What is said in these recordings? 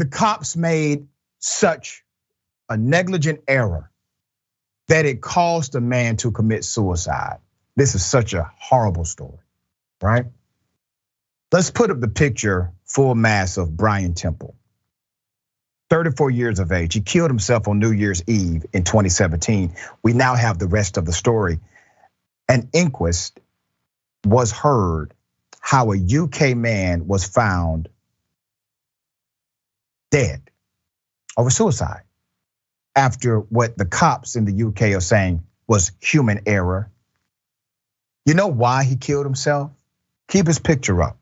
the cops made such a negligent error that it caused the man to commit suicide. This is such a horrible story, right? Let's put up the picture full mass of Brian Temple. 34 years of age. He killed himself on New Year's Eve in 2017. We now have the rest of the story. An inquest was heard how a UK man was found dead over suicide after what the cops in the UK are saying was human error. You know why he killed himself? Keep his picture up.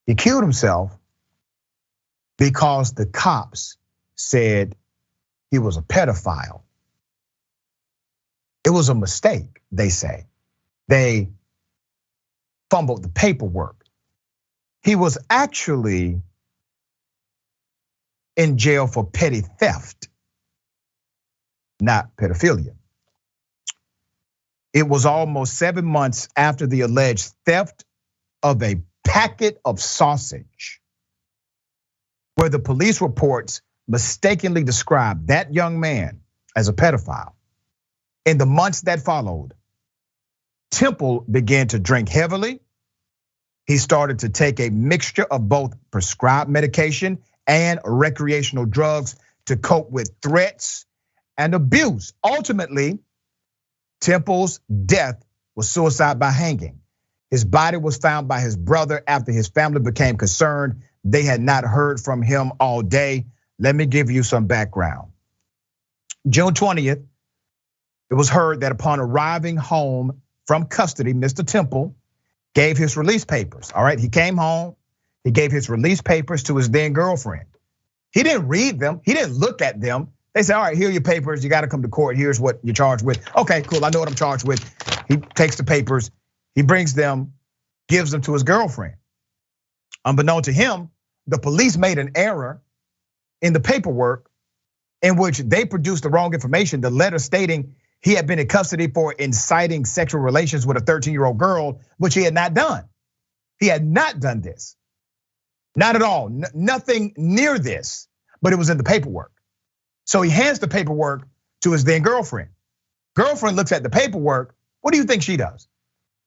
He killed himself because the cops said he was a pedophile. It was a mistake, they say. They fumbled the paperwork. He was actually in jail for petty theft, not pedophilia. It was almost 7 months after the alleged theft of a packet of sausage, where the police reports mistakenly described that young man as a pedophile. In the months that followed, Temple began to drink heavily. He started to take a mixture of both prescribed medication and recreational drugs to cope with threats and abuse. Ultimately, Temple's death was suicide by hanging. His body was found by his brother after his family became concerned. They had not heard from him all day. Let me give you some background. June 20th, it was heard that upon arriving home from custody, Mr. Temple gave his release papers. All right, he came home, he gave his release papers to his then girlfriend. He didn't read them, he didn't look at them. They said, all right, here are your papers, you gotta come to court, here's what you're charged with. Okay, cool, I know what I'm charged with. He takes the papers, he brings them, gives them to his girlfriend. Unbeknown to him, the police made an error in the paperwork in which they produced the wrong information, the letter stating he had been in custody for inciting sexual relations with a 13-year-old girl, which he had not done. He had not done this. Not at all, nothing near this, but it was in the paperwork. So he hands the paperwork to his then girlfriend. Girlfriend looks at the paperwork. What do you think she does?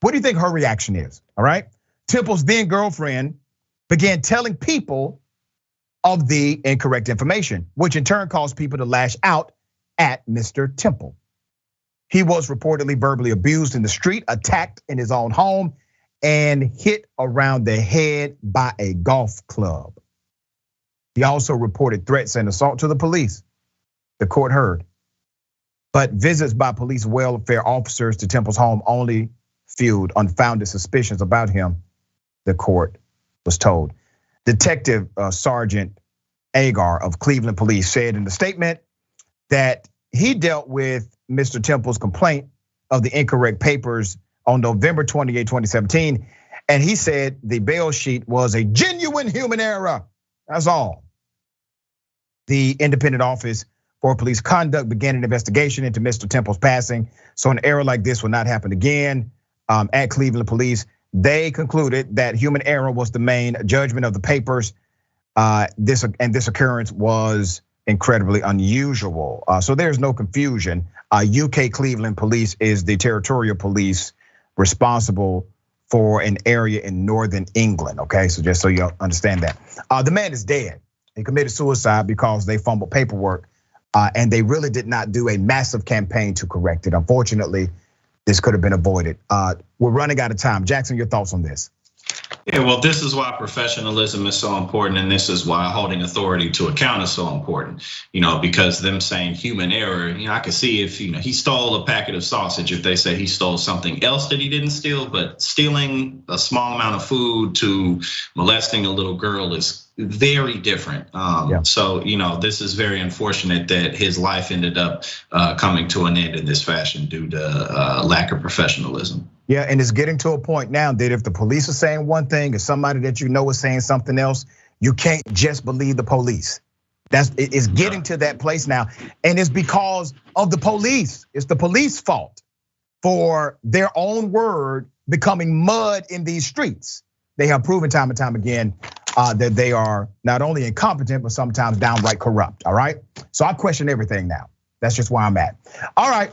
What do you think her reaction is, all right? Temple's then girlfriend began telling people of the incorrect information, which in turn caused people to lash out at Mr. Temple. He was reportedly verbally abused in the street, attacked in his own home, and hit around the head by a golf club. He also reported threats and assault to the police. The court heard. But visits by police welfare officers to Temple's home only fueled unfounded suspicions about him, the court was told. Detective Sergeant Agar of Cleveland Police said in the statement that he dealt with Mr. Temple's complaint of the incorrect papers on November 28, 2017. And he said the bail sheet was a genuine human error, that's all. The Independent Office for Police Conduct began an investigation into Mr. Temple's passing. So an error like this will not happen again. At Cleveland Police, they concluded that human error was the main judgment of the papers. This occurrence was incredibly unusual. So there's no confusion. UK Cleveland Police is the territorial police responsible for an area in northern England, okay? So just so you understand that. The man is dead. He committed suicide because they fumbled paperwork, and they really did not do a massive campaign to correct it. Unfortunately, this could have been avoided. We're running out of time. Jackson, your thoughts on this? Yeah, well, this is why professionalism is so important, and this is why holding authority to account is so important. Because them saying human error, I could see if he stole a packet of sausage, if they say he stole something else that he didn't steal, but stealing a small amount of food to molesting a little girl is very different. So this is very unfortunate that his life ended up coming to an end in this fashion due to lack of professionalism. Yeah, and it's getting to a point now that if the police are saying one thing and somebody that you know is saying something else, you can't just believe the police. It's getting to that place now, and it's because of the police. It's the police fault for their own word becoming mud in these streets. They have proven time and time again that they are not only incompetent, but sometimes downright corrupt, all right? So I question everything now. That's just where I'm at. All right.